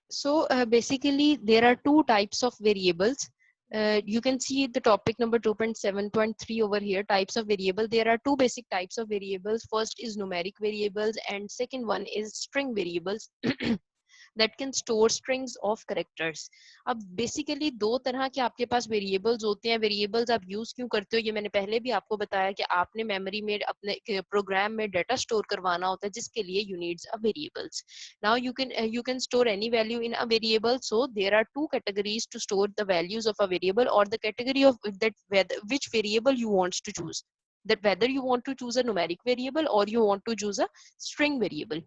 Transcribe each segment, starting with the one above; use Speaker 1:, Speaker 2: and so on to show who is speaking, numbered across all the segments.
Speaker 1: So basically there are two types of variables. You can see the topic number 2.7.3 over here, types of variable. There are two basic types of variables. First is numeric variables and second one is string variables. that can store strings of characters. अब basically दो तरह के आपके पास variables होते हैं. Variables आप use क्यों करते हो ये मैंने पहले भी आपको बताया कि आपने memory में अपने program में data store करवाना होता है जिसके लिए you need a variables. Now you can store any value in a variable. So there are two categories to store the values of a variable, or the category of that whether which variable you want to choose, that whether you want to choose a numeric variable or you want to choose a string variable.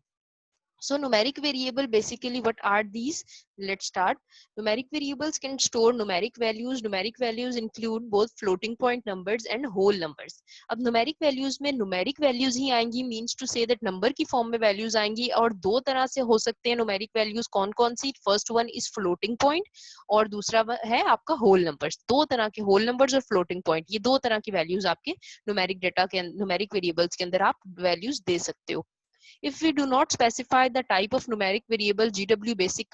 Speaker 1: So numeric variable, basically what are these? Let's start. Numeric variables can store numeric values. Numeric values include both floating point numbers and whole numbers. अब numeric values में numeric values ही आएंगी, means to say that number की form में values आएंगी. और दो तरह से हो सकते हैं numeric values. कौन कौन सी? First one is floating point और दूसरा है आपका whole numbers. दो तरह के whole numbers और floating point, ये दो तरह की values आपके numeric data के numeric variables के अंदर आप values दे सकते हो. If we do not specify the type of numeric variable, GW basic,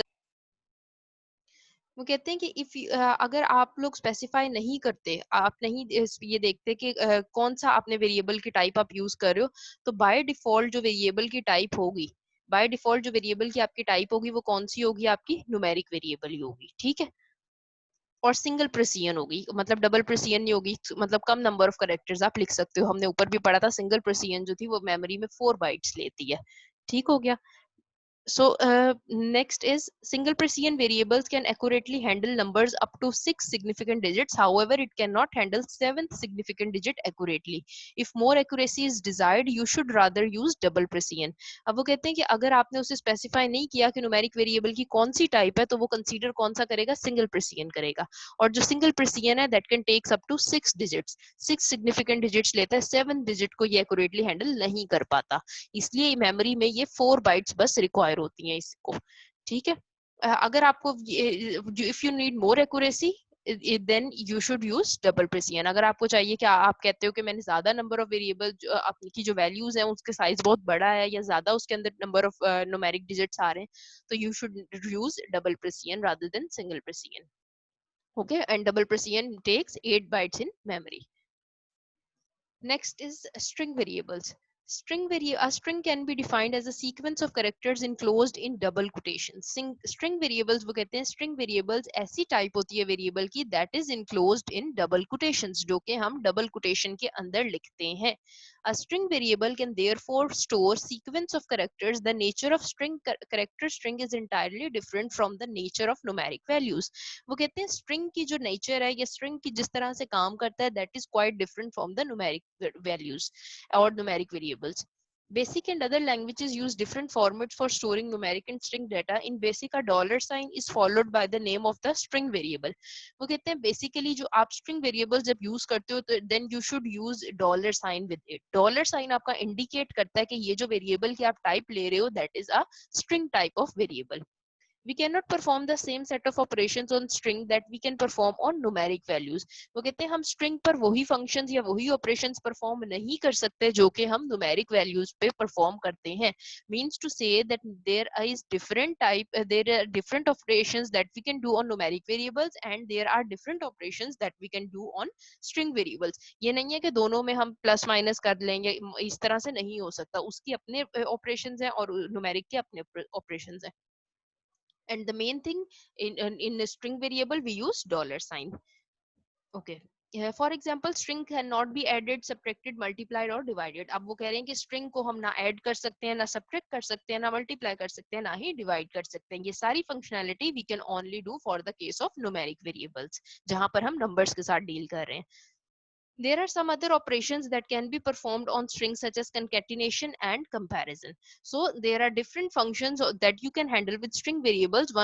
Speaker 1: वो कहते हैं कि अगर आप लोग स्पेसिफाई नहीं करते, आप नहीं ये देखते कि कौन सा आपने वेरिएबल की टाइप आप यूज कर रहे हो, तो बाय डिफॉल्ट जो वेरिएबल की टाइप होगी, बाय डिफॉल्ट जो वेरिएबल की आपकी टाइप होगी वो कौन सी होगी? आपकी न्यूमेरिक वेरिएबल ही होगी. ठीक है. और सिंगल प्रेसिजन होगी, मतलब डबल प्रेसिजन नहीं होगी, मतलब कम नंबर ऑफ कैरेक्टर्स आप लिख सकते हो. हमने ऊपर भी पढ़ा था सिंगल प्रेसिजन जो थी वो मेमोरी में 4 बाइट्स लेती है. ठीक हो गया. So next is single precision variables can accurately handle numbers up to 6 significant digits. However, it cannot handle 7th significant digit accurately. If more accuracy is desired, you should rather use double precision. अब वो कहते हैं कि अगर आपने उसे specify नहीं किया कि न्यूमेरिक वेरिएबल की कौन सी टाइप है, तो वो कंसीडर कौन सा करेगा? सिंगल प्रेसिजन करेगा. और जो सिंगल प्रेसिजन है that can takes up to 6 digits, 6 significant digits लेता है, 7 डिजिट को ये एक्यूरेटली हैंडल नहीं कर पाता. इसलिए मेमोरी में ये 4 बाइट्स बस रिक्वायर होती हैं इसको. ठीक है. अगर आपको if you need more accuracy then you should use double precision. अगर आपको चाहिए कि आप कहते हो कि मैंने ज्यादा नंबर ऑफ वेरिएबल की जो वैल्यूज हैं उसके साइज बहुत बड़ा है या ज्यादा उसके अंदर नंबर ऑफ न्यूमेरिक डिजिट्स आ रहे हैं, तो you should use double precision rather than single precision. Okay, and double precision takes 8 bytes in memory. Next is string variables. A string can be defined as a sequence of characters enclosed in double quotations. String variables वो कहते हैं string variables ऐसी type होती है variable की that is enclosed in double quotations, जो कि हम double quotation के अंदर लिखते हैं. A string variable can therefore store sequence of characters. The nature of character string is entirely different from the nature of numeric values. वो कहते हैं string की जो nature है या string की जिस तरह से काम करता है that is quite different from the numeric values or numeric variables. Basic and other languages use different formats for storing numeric and string data. In Basic, a dollar sign is followed by the name of the string variable. वो कहते हैं basically जो आप string variables जब use करते हो तो then you should use dollar sign with it. Dollar sign आपका indicate करता है कि ये जो variable की आप type ले रहे हो that is a string type of variable. We cannot perform the same set of operations on string that we can perform on numeric values. वो कहते हैं हम string पर वही functions या वही operations perform नहीं कर सकते जो कि हम numeric values पे perform करते हैं. Means to say that there is there are different operations that we can do on numeric variables and there are different operations that we can do on string variables. ये नहीं है कि दोनों में हम plus minus कर लेंगे, इस तरह से नहीं हो सकता. उसकी अपने operations हैं और numeric के अपने operations हैं. And the main thing in a string variable we use dollar sign. Okay. For example, string cannot be added, subtracted, multiplied or divided. अब वो कह रहे हैं कि string को हम ना add कर सकते हैं, ना subtract कर सकते हैं, ना multiply कर सकते हैं, ना ही divide कर सकते हैं. ये सारी functionality we can only do for the case of numeric variables, जहाँ पर हम numbers के साथ deal कर रहे हैं. There are some other operations that can be performed on strings such as concatenation and comparison. So there are different functions that you can handle with string variables.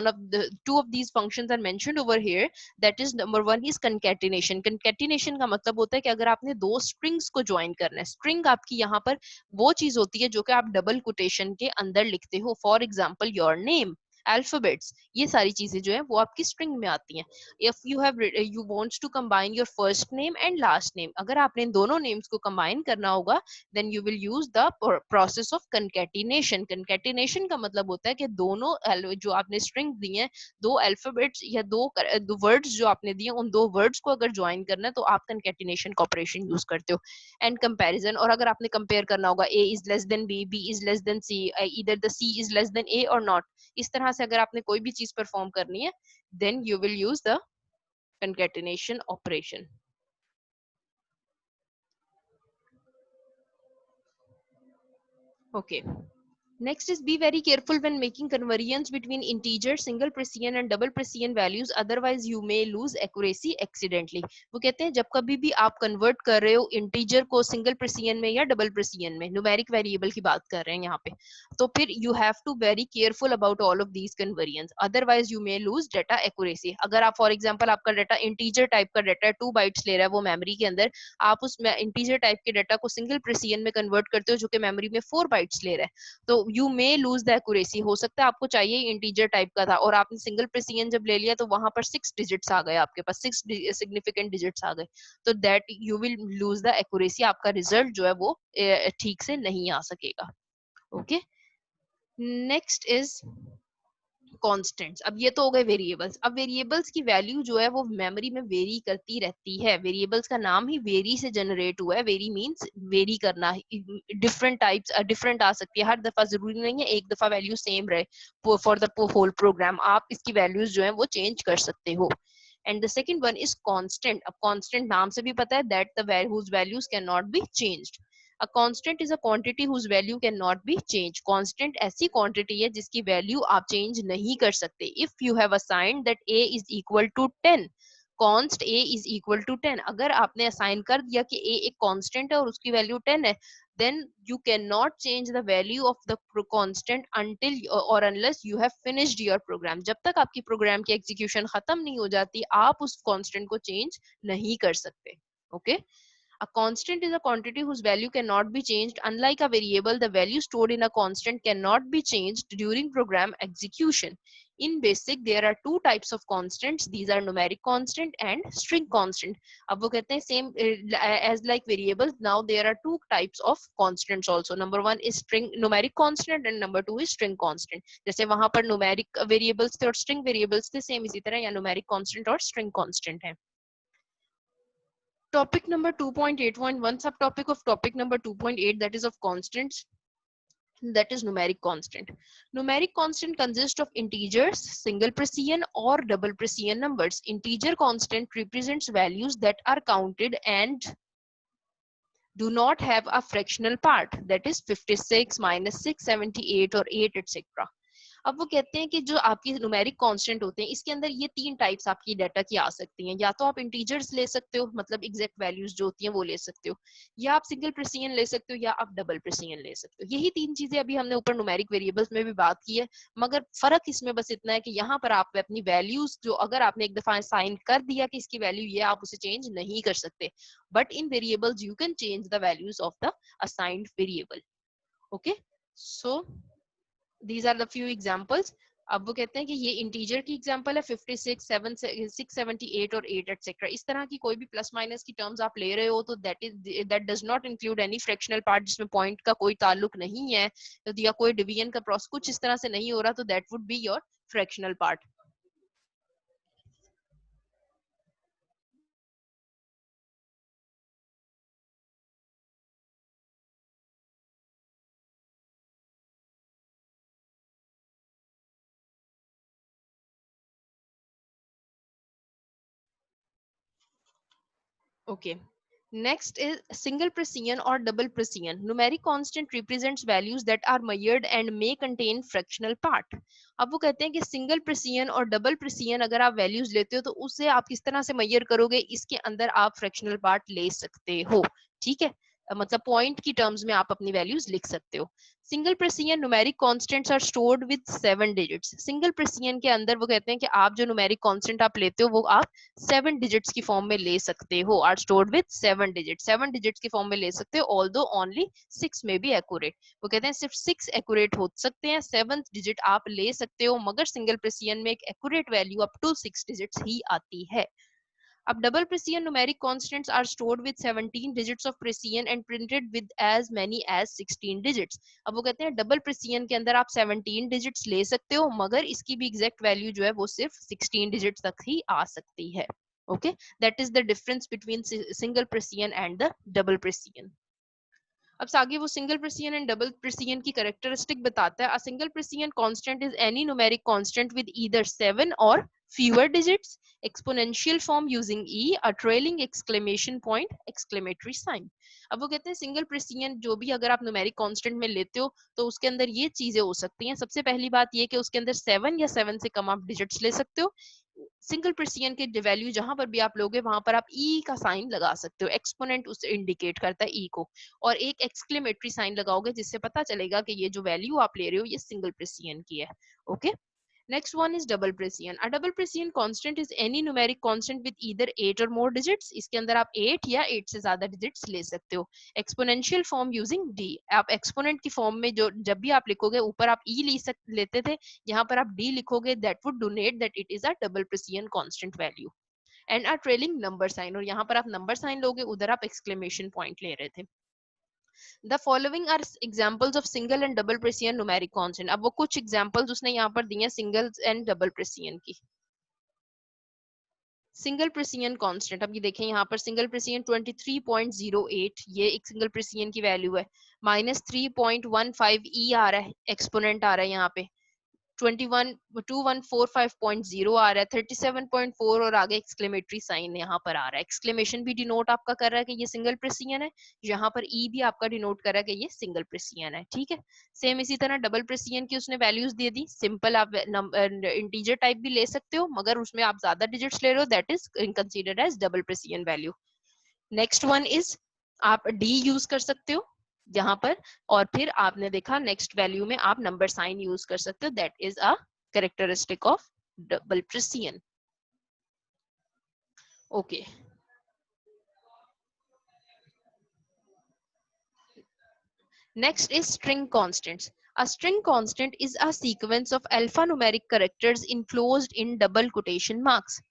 Speaker 1: Two of these functions are mentioned over here. That is, number one is concatenation. Concatenation का मतलब होता है कि अगर आपने दो strings को join करना है, string आपकी यहाँ पर वो चीज होती है जो कि आप double quotation के अंदर लिखते हो. For example, your name. Alphabets, ये सारी चीजें जो है वो आपकी स्ट्रिंग में आती हैं। If you wants to combine your first name and last name, अगर आपने इन दोनों नेम्स को कंबाइन करना होगा then you will use the process of concatenation. Concatenation का मतलब होता है कि दोनों जो आपने स्ट्रिंग दी है, दो अल्फाबेट्स या दो वर्ड्स जो आपने दिए, उन दो वर्ड्स को अगर ज्वाइन करना है तो आप कंकैटिनेशन का ऑपरेशन यूज करते हो। एंड कंपैरिजन, और अगर आपने कंपेयर करना होगा a is less than b, b is less than c, either the c is less than a और नॉट, इस तरह से अगर आपने कोई भी चीज परफॉर्म करनी है then you will use the concatenation operation. Okay. Next is be very careful when making conversions between integer, single precision and double precision values, otherwise you may lose accuracy accidentally. वो कहते हैं जब कभी भी आप convert कर रहे हो इंटीजर को सिंगल प्रेसिजन में या डबल प्रेसिजन में, न्यूमेरिक वेरिएबल की बात कर रहे हैं यहाँ पे, तो फिर you have to very careful about all of these conversions, otherwise you may lose data accuracy. अगर आप फॉर एग्जांपल आपका डाटा इंटीजर टाइप का डाटा 2 बाइट्स ले रहा है वो मेमोरी के अंदर, आप उस इंटीजर टाइप के डाटा को सिंगल प्रेसिजन में कन्वर्ट करते हो जो कि मेमोरी में 4 बाइट्स ले रहा है, तो you may lose the accuracy. हो सकता है आपको चाहिए इंटीजर टाइप का था और आपने सिंगल प्रेसिजन जब ले लिया तो वहां पर 6 डिजिट्स आ गए, आपके पास 6 सिग्निफिकेंट डिजिट्स आ गए, तो that you will lose the accuracy, आपका रिजल्ट जो है वो ठीक से नहीं आ सकेगा। Okay, next is constants. अब ये तो हो गए वेरिएबल्स। अब वेरिएबल्स की वैल्यू जो है वो मेमोरी में वेरी करती रहती है, वेरिएबल्स का नाम ही वेरी से जनरेट हुआ है, वेरी मींस वेरी करना, डिफरेंट टाइप्स डिफरेंट आ सकती है, हर दफा जरूरी नहीं है एक दफा वैल्यू सेम रहे फॉर द होल प्रोग्राम, आप इसकी वैल्यूज जो है वो चेंज कर सकते हो। And the second one is constant. अब कांस्टेंट नाम से भी पता है that the whose values cannot be changed. A constant is a quantity whose value cannot be changed. Constant ऐसी quantity है जिसकी value आप change नहीं कर सकते. If you have assigned that a is equal to 10, const a is equal to 10, अगर आपने assign कर दिया कि a एक constant है और उसकी value 10 है, then you cannot change the value of the constant until or unless you have finished your program. जब तक आपकी program की execution खत्म नहीं हो जाती आप उस constant को change नहीं कर सकते. Okay. A constant is a quantity whose value cannot be changed. Unlike a variable, the value stored in a constant cannot be changed during program execution. In basic, there are two types of constants. These are numeric constant and string constant. अब वो कहते हैं same as like variables. Now there are two types of constants also. Number one is string numeric constant and number two is string constant. जैसे वहाँ पर numeric variables थे और string variables थे, same इसी तरह यहाँ numeric constant और string constant है. Topic number 2.8.1, subtopic of topic number 2.8, that is of constants, that is numeric constant. Numeric constant consists of integers, single precision or double precision numbers. Integer constant represents values that are counted and do not have a fractional part, that is 56, -6, 78 or 8 etc. अब वो कहते हैं कि जो आपकी numeric constant होते हैं इसके अंदर ये तीन टाइप्स आपकी डाटा की आ सकती हैं, या तो आप इंटीजर्स ले सकते हो मतलब एग्जैक्ट वैल्यूज जो होती हैं वो ले सकते हो, या आप सिंगल प्रेसिजन ले सकते हो, या आप डबल प्रेसिजन ले सकते हो। यही तीन चीजें अभी हमने ऊपर न्यूमेरिक वेरिएबल्स में भी बात की है, मगर फर्क इसमें बस इतना है कि यहाँ पर आप अपनी वैल्यूज जो अगर आपने एक दफा असाइन कर दिया कि इसकी वैल्यू ये, आप उसे चेंज नहीं कर सकते, but in variables you can change the values of the assigned variable. Okay, so these are the few examples. अब वो कहते हैं कि ये इंटीजर की एग्जांपल है 56, 7, 678 और 8 एटसेट्रा. इस तरह की कोई भी प्लस माइनस की टर्म्स आप ले रहे हो तो that does not include any fractional part जिसमें पॉइंट का कोई ताल्लुक नहीं है या कोई डिवीजन का प्रोसेस कुछ इस तरह से नहीं हो रहा, तो that would be your fractional part. Okay. Next is single precision or double precision. Numeric constant represents values that are measured and may contain fractional part. अब वो कहते हैं कि सिंगल प्रेसिजन और डबल प्रेसिजन अगर आप वैल्यूज लेते हो तो उससे आप किस तरह से मेजर करोगे, इसके अंदर आप फ्रैक्शनल पार्ट ले सकते हो. ठीक है, मतलब पॉइंट की टर्म्स में आप अपनी वैल्यूज लिख सकते हो। Single precision numeric constants are stored with 7 digits. Single precision के अंदर वो कहते हैं कि आप जो न्यूमेरिक कांस्टेंट आप लेते हो वो आप 7 डिजिट्स की फॉर्म में ले सकते हो, are stored with 7 digits, 7 digits की फॉर्म में ले सकते हो, ऑल्दो ओनली 6 में बी एक्यूरेट। वो कहते हैं सिर्फ 6 एक्यूरेट हो सकते हैं, 7th डिजिट आप ले सकते हो, मगर सिंगल प्रेसिजन में एक accurate value up to 6 digits ही आती है। अब double precision numeric constants are stored with 17 digits of precision and printed with as many as 16 digits. अब वो कहते हैं डबल प्रेसिजन के अंदर आप 17 डिजिट्स ले सकते हो, मगर इसकी भी एग्जैक्ट वैल्यू जो है वो सिर्फ 16 डिजिट्स तक ही आ सकती है। Okay, that is the difference between single precision and the double precision. अब आगे वो single precision and double precision की कैरेक्टरिस्टिक बताता है। A single precision constant is any numeric constant with either 7 और fewer digits, exponential form using e, a trailing exclamation point, exclamatory sign. अब वो कहते हैं सिंगल प्रेसिजन जो भी अगर आप न्यूमेरिक कांस्टेंट में लेते हो तो उसके अंदर ये चीजें हो सकती हैं। सबसे पहली बात ये कि उसके अंदर 7 या 7 से कम आप डिजिट्स ले सकते हो। सिंगल प्रेसिजन के वैल्यू जहां पर भी आप लोगे वहां पर आप ई का साइन लगा सकते हो, एक्सपोनेंट उसे इंडिकेट करता है ई को, और एक एक्सक्लेमेटरी साइन लगाओगे जिससे पता चलेगा कि ये जो वैल्यू आप ले रहे हो ये सिंगल प्रेसिजन की है। Okay, next one is double precision. A double precision constant is any numeric constant with either 8 or more digits. इसके अंदर आप 8 या 8 से ज्यादा digits ले सकते हो। Exponential form using d. आप exponent की form में जो जब भी आप लिखोगे ऊपर आप e लेते थे, यहाँ पर आप d लिखोगे, that would denote that it is a double precision constant value. And a trailing number sign, और यहाँ पर आप number sign लोगे, उधर आप exclamation point ले रहे थे। The following are examples of single and double precision numeric constant. अब वो कुछ examples उसने यहाँ पर दिए सिंगल एंड डबल प्रेसिजन की। सिंगल प्रेसिजन कांस्टेंट, अब ये देखें यहाँ पर सिंगल प्रेसिजन 23.08, ये एक सिंगल प्रेसिजन की वैल्यू है। -3.15 ई आ रहा है, एक्सपोनेंट आ रहा है यहाँ पे। 2145.0 आ रहा है, 37.4 और आगे एक्सक्लेमेटरी साइन यहाँ पर आ रहा है। एक्सक्लेमेशन भी डिनोट आपका कर रहा है कि ये सिंगल प्रेसिजन है, यहाँ पर ई भी आपका डिनोट कर रहा है कि ये सिंगल प्रेसिजन है। ठीक है, सेम इसी तरह डबल प्रेसिजन की उसने वैल्यूज दे दी। सिंपल आप इंटीजर टाइप भी ले सकते हो, मगर उसमें आप ज्यादा डिजिट्स ले रहे हो, that is considered as double precision value. Next one is आप डी यूज कर सकते हो यहाँ पर, और फिर आपने देखा नेक्स्ट वैल्यू में आप नंबर साइन यूज कर सकते हो, that is a characteristic of double precision. Okay, next is string constants. A string constant is a sequence of alphanumeric characters enclosed in double quotation marks.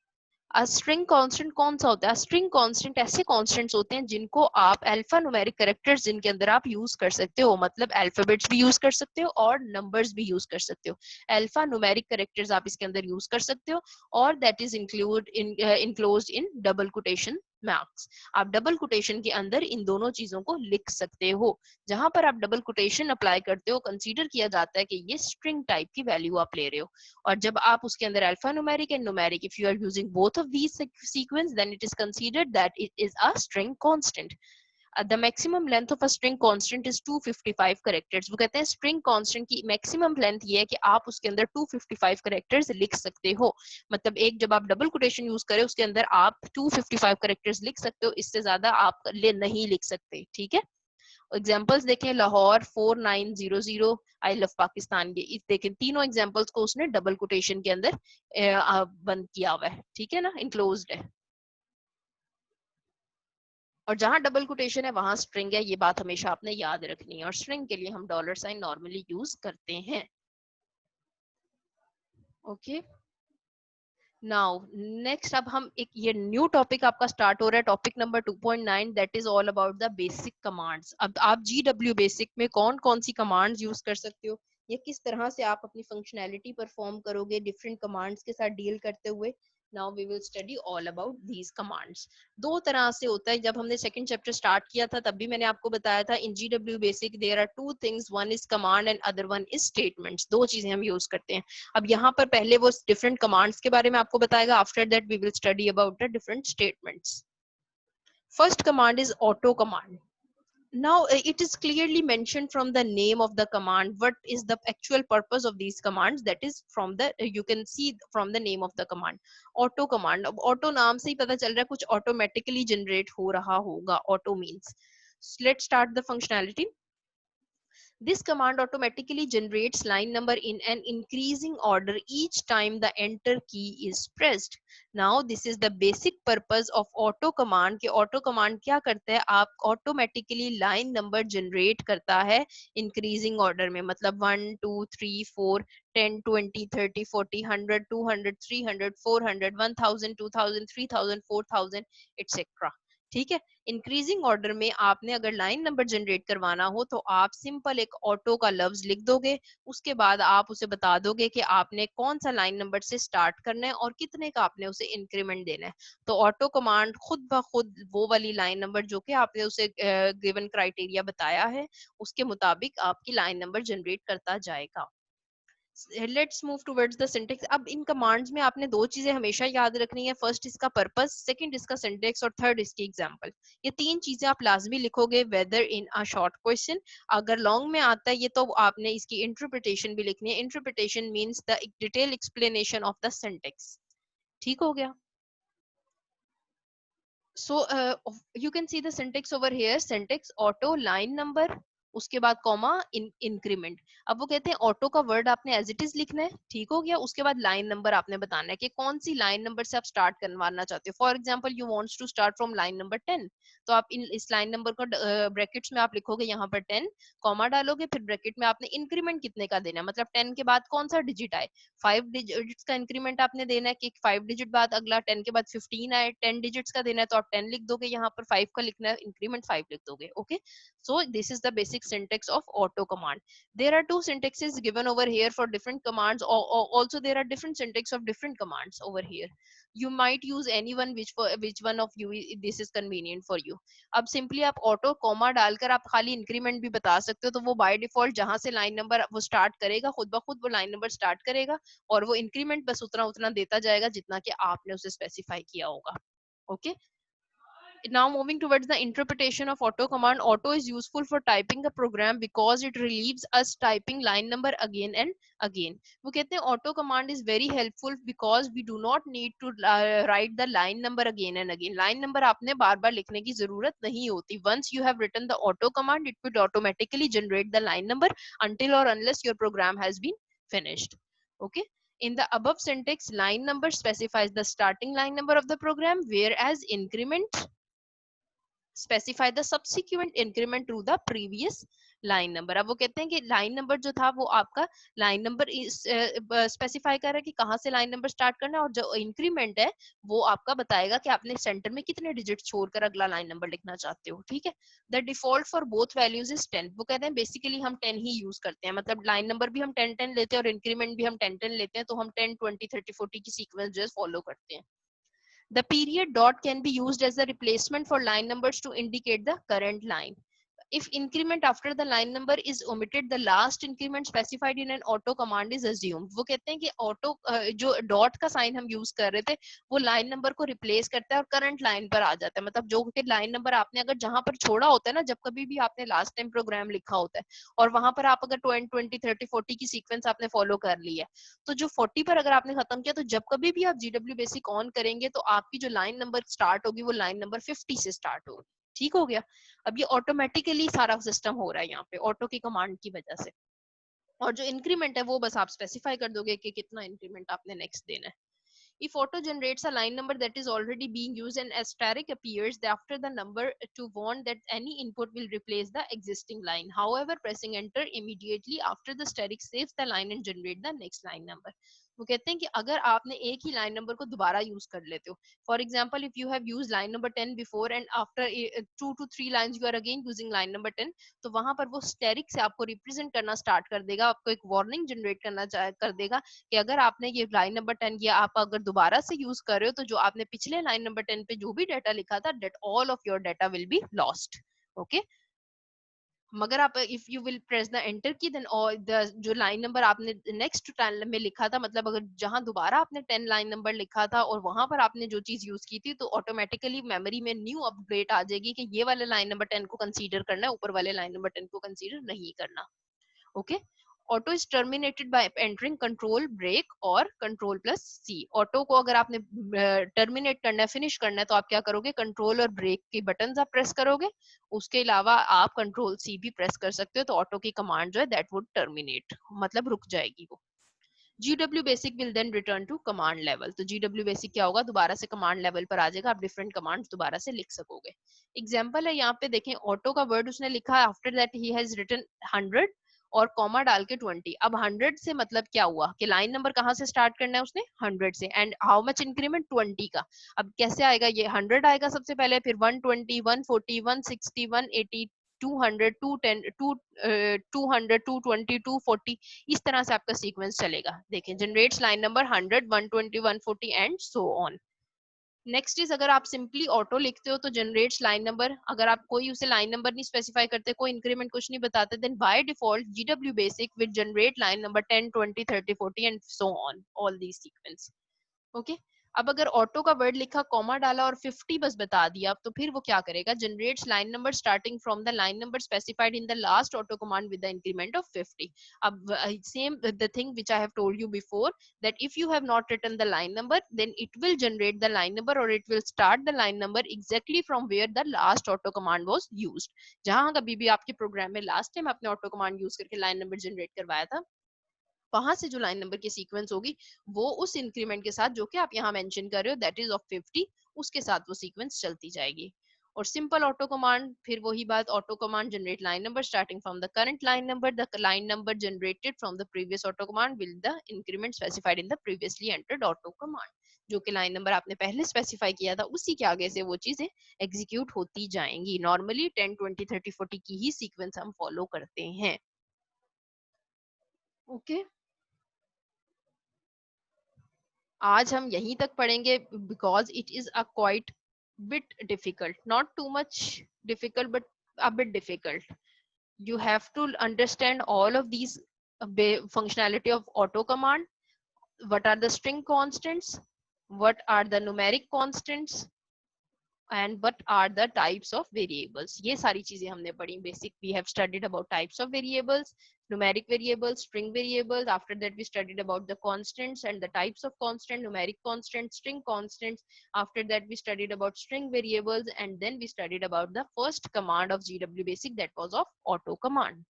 Speaker 1: String constant कौन सा होता है? String constant ऐसे constants होते हैं जिनको आप alpha numeric characters जिनके अंदर आप यूज कर सकते हो, मतलब अल्फाबेट्स भी यूज कर सकते हो और नंबर्स भी यूज कर सकते हो। अल्फा न्यूमेरिक कैरेक्टर्स आप इसके अंदर यूज कर सकते हो, और that is include in enclosed in double quotation marks. आप डबल कोटेशन के अंदर इन दोनों चीजों को लिख सकते हो। जहां पर आप डबल कोटेशन अप्लाई करते हो कंसीडर किया जाता है कि ये स्ट्रिंग टाइप की वैल्यू आप ले रहे हो, और जब आप उसके अंदर alpha numeric and numeric, if you are using both of these sequence, then it is considered that it is a string constant. The maximum length of a string constant is 255 characters. वो कहते हैं string constant की maximum length ये है कि आप उसके अंदर 255 characters लिख सकते हो। मतलब एक जब आप डबल कोटेशन यूज करें उसके अंदर आप 255 characters लिख सकते हो, इससे ज्यादा आप नहीं लिख सकते। ठीक है, एग्जाम्पल्स देखें, लाहौर 4900, आई लव पाकिस्तान, ये देखें तीनों एग्जाम्पल्स को उसने डबल कोटेशन के अंदर बंद किया हुआ है। ठीक है ना, इनक्लोज्ड है, और जहां डबल कोटेशन है वहां स्ट्रिंग है, ये बात हमेशा आपने याद रखनी है, और स्ट्रिंग के लिए हम डॉलर साइन नॉर्मली यूज करते हैं। ओके, नाउ नेक्स्ट अब हम एक ये न्यू टॉपिक आपका स्टार्ट हो रहा है, topic number 2.9, that is all about the basic commands. अब आप GW बेसिक में कौन कौन सी कमांड्स यूज कर सकते हो, या किस तरह से आप अपनी फंक्शनैलिटी परफॉर्म करोगे डिफरेंट कमांड्स के साथ डील करते हुए। Now we will study all about these commands. दो तरह से होता है, जब हमने सेकंड चैप्टर स्टार्ट किया था तब भी मैंने आपको बताया था, in GW BASIC there are two things, one is command and other one is statements. दो चीजें हम यूज करते हैं। अब यहाँ पर पहले वो डिफरेंट कमांड्स के बारे में आपको बताएगा, after that we will study about the different statements. First command is auto command. Now it is clearly mentioned from the name of the command what is the actual purpose of these commands, that is from the you can see from the name of the command. Auto command, अब auto नाम से ही पता चल रहा है कुछ automatically generate हो रहा होगा, auto means Let's start the functionality. This command automatically generates line number in an increasing order each time the enter key is pressed. Now this is the basic purpose of auto command कि auto command क्या करता है, आप automatically line number generate करता है increasing order में, मतलब 1 2 3 4 10 20 30 40 100 200 300 400 1000 2000 3000 4000 etc. ठीक है। इंक्रीजिंग ऑर्डर में आपने अगर लाइन नंबर जनरेट करवाना हो तो आप सिंपल एक ऑटो का लफ्ज लिख दोगे, उसके बाद आप उसे बता दोगे कि आपने कौन सा लाइन नंबर से स्टार्ट करना है और कितने का आपने उसे इंक्रीमेंट देना है। तो ऑटो कमांड खुद ब खुद वो वाली लाइन नंबर जो कि आपने उसे गिवन क्राइटेरिया बताया है उसके मुताबिक आपकी लाइन नंबर जनरेट करता जाएगा। Let's move towards the syntax. अब इन कमांड्स में आपने दो चीजें हमेशा याद रखनी है, फर्स्ट इसका पर्पस, सेकंड इसका सिंटेक्स और थर्ड इसकी एग्जांपल। ये तीन चीजें आप लाजमी लिखोगे whether in a short question. अगर लॉन्ग में आता है ये तो आपने इसकी इंटरप्रिटेशन भी लिखनी है। Interpretation means the detail explanation of the syntax. ठीक हो गया। So you can see the syntax over here, syntax auto line number, उसके बाद कॉमा इंक्रीमेंट। अब वो कहते हैं ऑटो का वर्ड आपने एज इट इज लिखना है, ठीक हो गया। उसके बाद लाइन नंबर आपने बताना है कि कौन सी लाइन नंबर से आप स्टार्ट करवाना चाहते हो। For example you wants to start from line number 10, तो आप इस लाइन नंबर को ब्रैकेट्स में आप लिखोगे यहाँ पर 10, कॉमा डालोगे, फिर ब्रैकेट में आपने इंक्रीमेंट कितने का देना है, मतलब 10 के बाद कौन सा डिजिट आए, 5 डिजिट्स का इंक्रीमेंट आपने देना है कि 5 डिजिट बाद अगला 10 के बाद 15 आए, 10 डिजिट्स का देना है तो आप 10 लिख दोगे, यहाँ पर 5 का लिखना है, इंक्रीमेंट 5 लिख दोगे। Okay, so this is the basic syntax of auto command. There are two syntaxes given over here for different commands, or also there are different syntax of different commands over here. You might use anyone which one of you this is convenient for you. अब simply आप auto comma डालकर आप खाली increment भी बता सकते हो, तो वो बाय डिफॉल्ट जहां से लाइन नंबर वो स्टार्ट करेगा खुद ब खुद वो लाइन नंबर स्टार्ट करेगा और वो इंक्रीमेंट बस उतना उतना देता जाएगा जितना कि आपने उसे स्पेसिफाई किया होगा। Okay, now moving towards the interpretation of auto command. Auto is useful for typing a program because it relieves us typing line number again and again. वो कहते हैं auto command is very helpful because we do not need to write the line number again and again. line number आपने बार बार लिखने की जरूरत नहीं होती. Once you have written the auto command, it will automatically generate the line number until or unless your program has been finished. Okay, in the above syntax, line number specifies the starting line number of the program, whereas increment specify the subsequent increment to the previous line number. अब वो कहते हैं कि line number जो था वो आपका line number specify कर रहा है कि कहाँ से लाइन नंबर स्टार्ट करना है, और जो इंक्रीमेंट है वो आपका बताएगा कि आपने सेंटर में कितने डिजिट छोड़कर अगला लाइन नंबर लिखना चाहते हो। ठीक है, the default for both values is 10। वो कहते हैं बेसिकली हम 10 ही यूज करते हैं, मतलब लाइन नंबर भी हम 10 10 लेते हैं और इंक्रीमेंट भी हम 10 10 लेते हैं, तो हम 10 20 30 40 की सीक्वेंस जो है फॉलो करते हैं। The period dot can be used as a replacement for line numbers to indicate the current line. If increment after the line number is omitted, the last increment specified in an auto command is assumed. वो कहते हैं कि auto जो dot का sign हम use कर रहे थे वो line number को replace करता है और current line पर आ जाता है, मतलब जो कि line number आपने अगर जहां पर छोड़ा होता है ना, जब कभी भी आपने last time program लिखा होता है और वहां पर आप अगर 20 20 30 40 की sequence आपने follow कर ली है, तो जो 40 पर अगर आपने खत्म किया तो जब कभी भी आप GW बेसिक ऑन करेंगे तो आपकी जो लाइन नंबर स्टार्ट होगी वो लाइन नंबर 50 से स्टार्ट होगी। ठीक हो गया। अब ये ऑटोमेटिकली सारा सिस्टम हो रहा है यहाँ पे ऑटो की कमांड की वजह से, और जो इंक्रीमेंट है वो बस आप स्पेसिफाई कर दोगे कि कितना इंक्रीमेंट आपने नेक्स्ट देना है। If auto generates a line number that is already being used, an asterisk appears after the number to warn that any input will replace the existing line. However, pressing enter immediately after the asterisk saves the line and generate the next line number. वो कहते हैं कि अगर आपने एक ही line number को दोबारा use कर लेते हो, for example if you have use line number 10 before and after 2 to 3 lines you are again using line number 10, तो वहां पर वो स्टेरिक से आपको रिप्रेजेंट करना स्टार्ट कर देगा, आपको एक वार्निंग जनरेट करना कर देगा कि अगर आपने ये लाइन नंबर 10 किया, आप अगर दोबारा से यूज कर रहे हो तो जो आपने पिछले लाइन नंबर 10 पे जो भी डाटा लिखा था that all of your data will be lost. Okay, मगर आप if you will press the enter की देन और द जो लाइन नंबर आपने नेक्स्ट टाइम में लिखा था, मतलब अगर जहां दोबारा आपने 10 लाइन नंबर लिखा था और वहां पर आपने जो चीज यूज की थी, तो ऑटोमेटिकली मेमोरी में न्यू अपडेट आ जाएगी कि ये वाले लाइन नंबर 10 को कंसीडर करना है, ऊपर वाले लाइन नंबर 10 को कंसीडर नहीं करना। Okay, auto is terminated bye entering control break और कंट्रोल प्लस सी। ऑटो को अगर आपने टर्मिनेट करना है, फिनिश करना है, तो आप क्या करोगे, कंट्रोल और ब्रेक के बटन आप प्रेस करोगे। उसके अलावा आप कंट्रोल सी भी प्रेस कर सकते हो, तो ऑटो की कमांड जो है दैट वुड टर्मिनेट, मतलब रुक जाएगी वो। GW BASIC will then return to command level. तो GW बेसिक क्या होगा, दोबारा से कमांड लेवल पर आ जाएगा, आप डिफरेंट कमांड्स दोबारा से लिख सकोगे। एग्जांपल है यहाँ पे देखें, ऑटो का वर्ड उसने लिखा है, after that he has written 100 और कॉमा डाल के 20। अब 100 से मतलब क्या हुआ कि लाइन नंबर कहाँ से स्टार्ट करना है उसने, 100 से, एंड हाउ मच इंक्रीमेंट, 20 का। अब कैसे आएगा ये, 100 आएगा सबसे पहले, फिर 120, 140, 160, 180, 200, 210, 200, 220, 240, इस तरह से आपका सीक्वेंस चलेगा। देखें, generates line number 100, 120, 140 and so on. Next is, अगर आप सिंपली ऑटो लिखते हो तो जनरेट्स लाइन नंबर, अगर आप कोई उसे लाइन नंबर नहीं स्पेसिफाई करते, कोई इंक्रीमेंट कुछ नहीं बताते, then by default GW BASIC will generate line number 10, 20, 30, 40 and so on, all these sequence. Okay. अब अगर ऑटो का वर्ड लिखा, कॉमा डाला और 50 बस बता दिया, तो फिर वो क्या करेगा, generates line number starting from the line number specified in the last auto command with the increment of 50। अब same the thing which I have told you before, that if you have not written the line number, then it will generate the line number or it will start the line number exactly from where the last auto command was used। जहां कभी भी आपके programme में last time आपने auto command use करके line number generate करवाया था, वहां से जो लाइन नंबर की सीक्वेंस होगी वो उस इंक्रीमेंट के साथ जो कि आप यहाँ मेंशन कर रहे हो, दैट इज ऑफ 50, उसके साथ वो सीक्वेंस चलती जाएगी। और सिंपल ऑटो कमांड, फिर वही बात, auto command generate line number starting from the current line number, the line number generated from the previous auto command will the increment specified in the previously entered auto command. जो कि line number आपने पहले specify किया था, उसी के आगे से वो चीजें एग्जीक्यूट होती जाएंगी। नॉर्मली 10, 20, 30, 40 की ही सीक्वेंस हम फॉलो करते हैं। Okay okay? आज हम यहीं तक पढ़ेंगे, because it is a quite bit difficult, not too much difficult but a bit difficult. You have to understand all of these functionality of auto command. What are the string constants, what are the numeric constants, and what are the types of variables। ये सारी चीजें हमने पढ़ी basic। We have studied about types of variables, numeric variables, string variables, after that we studied about the constants and the types of constant, numeric constants, string constants, after that we studied about string variables, and then we studied about the first command of GW basic, that was of auto command।